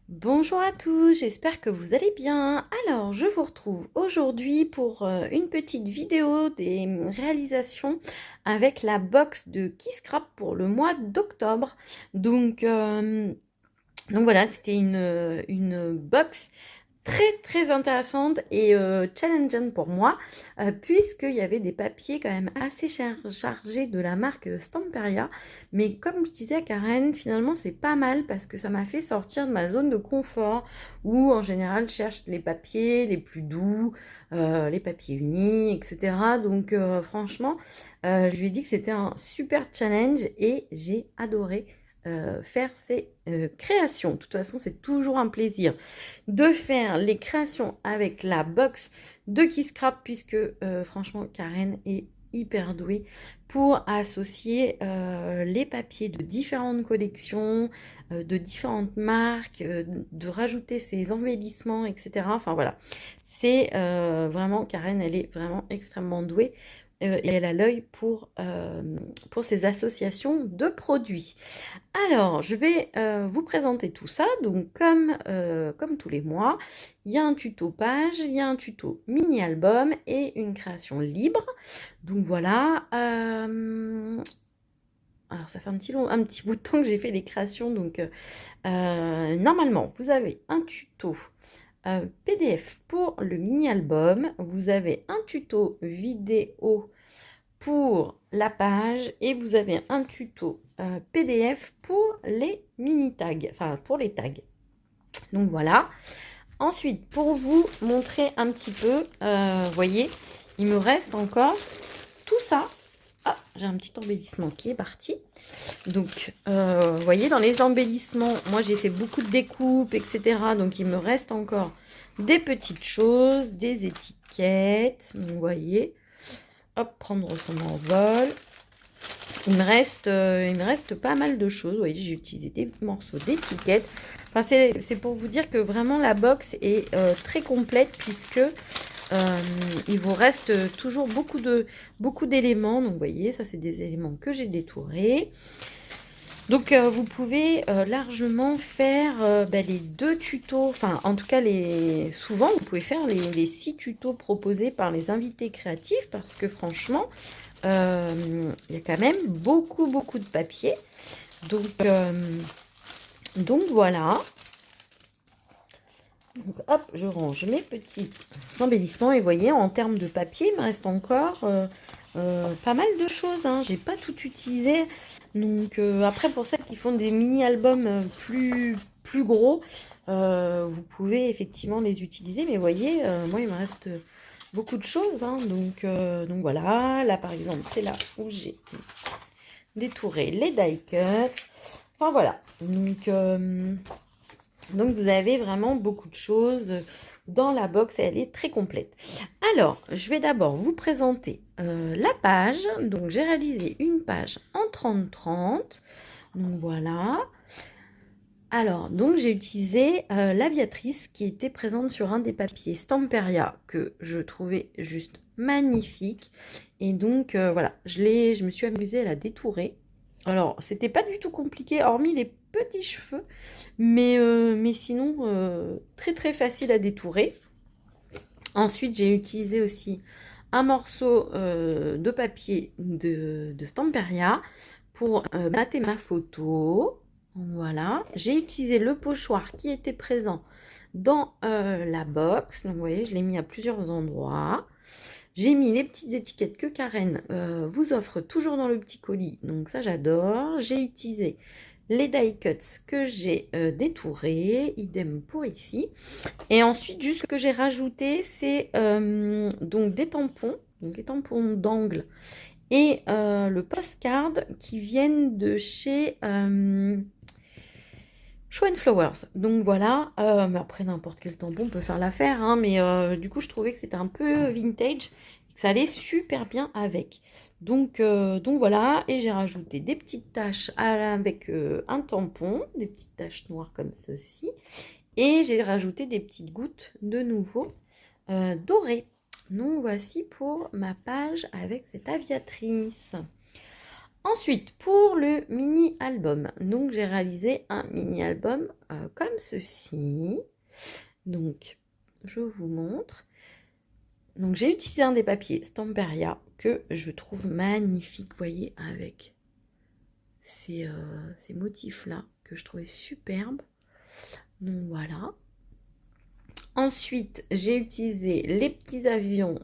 Bonjour à tous, j'espère que vous allez bien. Alors, je vous retrouve aujourd'hui pour une petite vidéo des réalisations avec la box de Kisscrap pour le mois d'octobre. Donc voilà, c'était une box très intéressante et challengeante pour moi, puisqu'il y avait des papiers quand même assez chargés de la marque Stamperia. Mais comme je disais à Karen, finalement c'est pas mal parce que ça m'a fait sortir de ma zone de confort où en général je cherche les papiers les plus doux, les papiers unis, etc. Donc franchement, je lui ai dit que c'était un super challenge et j'ai adoré faire ces créations. De toute façon, c'est toujours un plaisir de faire les créations avec la box de Kisscrap puisque franchement, Karen est hyper douée pour associer les papiers de différentes collections, de différentes marques, de rajouter ses embellissements, etc. Enfin voilà, c'est vraiment, Karen, elle est vraiment extrêmement douée et elle a l'œil pour ces associations de produits. Alors, je vais vous présenter tout ça. Donc, comme tous les mois, il y a un tuto page, il y a un tuto mini-album et une création libre. Donc voilà. Alors, ça fait un petit bout de temps que j'ai fait les créations. Donc, normalement, vous avez un tuto PDF pour le mini-album. Vous avez un tuto vidéo pour la page et vous avez un tuto PDF pour les mini tags, enfin pour les tags. Donc voilà. Ensuite, pour vous montrer un petit peu, voyez, il me reste encore tout ça. Ah, j'ai un petit embellissement qui est parti. Donc, vous voyez, dans les embellissements, moi j'ai fait beaucoup de découpes, etc. Donc, il me reste encore des petites choses, des étiquettes. Donc, vous voyez, hop, prendre son envol. Il me reste pas mal de choses. Vous voyez, j'ai utilisé des morceaux d'étiquettes. Enfin, c'est pour vous dire que vraiment la box est très complète puisque il vous reste toujours beaucoup d'éléments. Donc, vous voyez, ça, c'est des éléments que j'ai détourés. Donc, vous pouvez largement faire les 2 tutos. Enfin, en tout cas, souvent, vous pouvez faire les 6 tutos proposés par les invités créatifs parce que franchement, il y a quand même beaucoup de papier. Donc voilà. Donc, hop, je range mes petits embellissements. Et vous voyez, en termes de papier, il me reste encore pas mal de choses. Hein. J'ai pas tout utilisé. Donc après, pour celles qui font des mini-albums plus gros, vous pouvez effectivement les utiliser. Mais vous voyez, moi, il me reste beaucoup de choses. Hein. Donc voilà. Là, par exemple, c'est là où j'ai détouré les die cuts. Enfin voilà. Donc vous avez vraiment beaucoup de choses dans la box et elle est très complète. Alors, je vais d'abord vous présenter la page. Donc j'ai réalisé une page en 30-30. Donc voilà. Alors, donc j'ai utilisé l'aviatrice qui était présente sur un des papiers Stamperia que je trouvais juste magnifique. Et donc voilà, je me suis amusée à la détourer. Alors, c'était pas du tout compliqué, hormis les petits cheveux, mais sinon, très facile à détourer. Ensuite, j'ai utilisé aussi un morceau de papier de Stamperia pour mater ma photo. Voilà. J'ai utilisé le pochoir qui était présent dans la box. Donc, vous voyez, je l'ai mis à plusieurs endroits. J'ai mis les petites étiquettes que Karen vous offre toujours dans le petit colis. Donc, ça, j'adore. J'ai utilisé les die cuts que j'ai détourés. Idem pour ici. Et ensuite, juste ce que j'ai rajouté, c'est donc des tampons. Donc, les tampons d'angle et le postcard qui viennent de chez Show and Flowers. Donc voilà, mais après n'importe quel tampon peut faire l'affaire, hein, mais du coup je trouvais que c'était un peu vintage et que ça allait super bien avec. Donc voilà, et j'ai rajouté des petites taches avec un tampon, des petites taches noires comme ceci, et j'ai rajouté des petites gouttes de nouveau dorées. Donc voici pour ma page avec cette aviatrice. Ensuite, pour le mini-album, donc j'ai réalisé un mini-album comme ceci. Donc, je vous montre. Donc, j'ai utilisé un des papiers Stamperia que je trouve magnifique, vous voyez, avec ces motifs-là que je trouvais superbes. Donc, voilà. Ensuite, j'ai utilisé les petits avions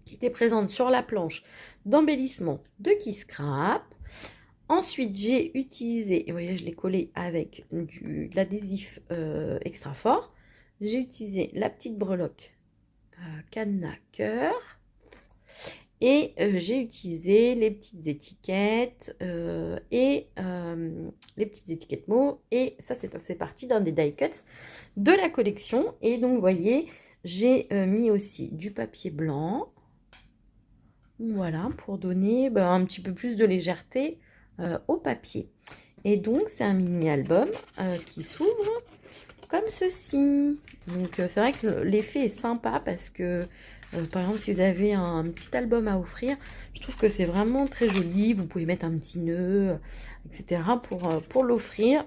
qui étaient présents sur la planche d'embellissement de Kiss Scrap. Ensuite, j'ai utilisé, et vous voyez, je l'ai collé avec de l'adhésif extra fort. J'ai utilisé la petite breloque cadenas cœur. Et j'ai utilisé les petites étiquettes et les petites étiquettes mots. Et ça, c'est parti d'un des die cuts de la collection. Et donc, vous voyez, j'ai mis aussi du papier blanc. Voilà, pour donner un petit peu plus de légèreté au papier. Et donc, c'est un mini-album qui s'ouvre comme ceci. Donc, c'est vrai que l'effet est sympa parce que, par exemple, si vous avez un petit album à offrir, je trouve que c'est vraiment très joli. Vous pouvez mettre un petit nœud, etc. pour l'offrir.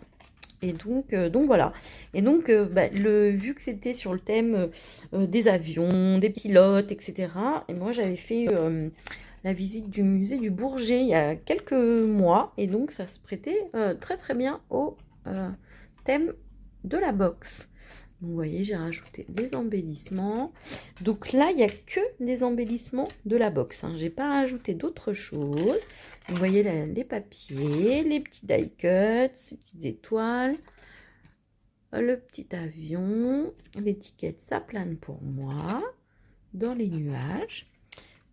Et donc voilà. Et donc, vu que c'était sur le thème des avions, des pilotes, etc. Et moi, j'avais fait la visite du musée du Bourget il y a quelques mois. Et donc, ça se prêtait très très bien au thème de la box. Donc, vous voyez, j'ai rajouté des embellissements. Donc là, il n'y a que des embellissements de la box. Hein. Je n'ai pas rajouté d'autres choses. Vous voyez les papiers, les petits die cuts, ces petites étoiles, le petit avion, l'étiquette ça plane pour moi, dans les nuages.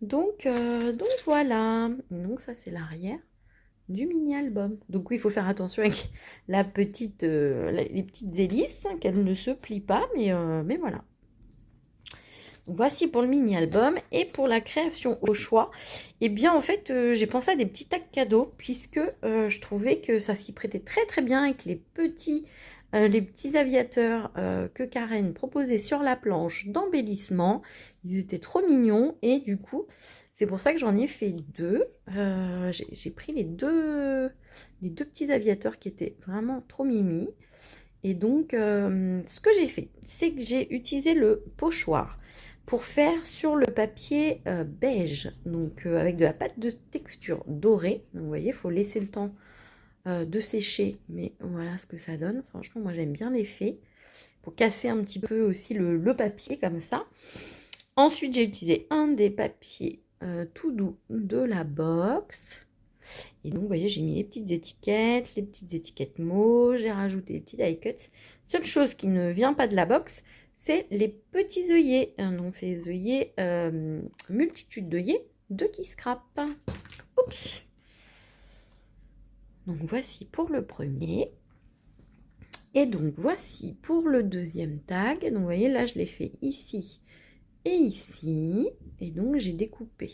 Donc voilà. Donc ça, c'est l'arrière du mini-album. Donc oui, il faut faire attention avec la petite, les petites hélices, hein, qu'elles ne se plient pas, mais voilà. Donc voici pour le mini-album. Et pour la création au choix, eh bien en fait, j'ai pensé à des petits tacs cadeaux, puisque je trouvais que ça s'y prêtait très très bien avec les petits aviateurs que Karen proposait sur la planche d'embellissement. Ils étaient trop mignons et du coup, c'est pour ça que j'en ai fait deux. J'ai pris les deux petits aviateurs qui étaient vraiment trop mimi. Et donc, ce que j'ai fait, c'est que j'ai utilisé le pochoir pour faire sur le papier beige, donc avec de la pâte de texture dorée. Donc, vous voyez, il faut laisser le temps de sécher, mais voilà ce que ça donne. Franchement, moi j'aime bien l'effet pour casser un petit peu aussi le papier comme ça. Ensuite, j'ai utilisé un des papiers tout doux de la box. Et donc, vous voyez, j'ai mis les petites étiquettes mots, j'ai rajouté les petits die cuts. Seule chose qui ne vient pas de la box, c'est les petits œillets. Donc, c'est les œillets, multitude d'œillets de Kiss Scrap. Oups! Donc, voici pour le premier. Et donc, voici pour le deuxième tag. Donc, vous voyez, là, je l'ai fait ici et ici. Et donc, j'ai découpé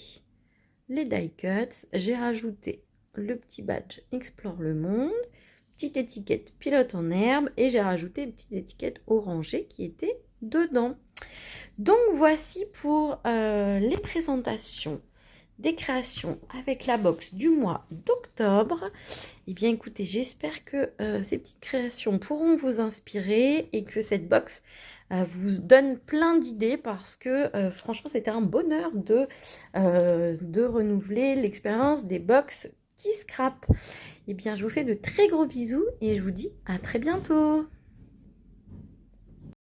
les die cuts. J'ai rajouté le petit badge Explore le monde, petite étiquette pilote en herbe et j'ai rajouté une petite étiquette orangée qui était dedans. Donc voici pour les présentations des créations avec la box du mois d'octobre. Et bien écoutez, j'espère que ces petites créations pourront vous inspirer et que cette box vous donne plein d'idées parce que franchement c'était un bonheur de renouveler l'expérience des box Kiss Scrap. Et bien je vous fais de très gros bisous et je vous dis à très bientôt.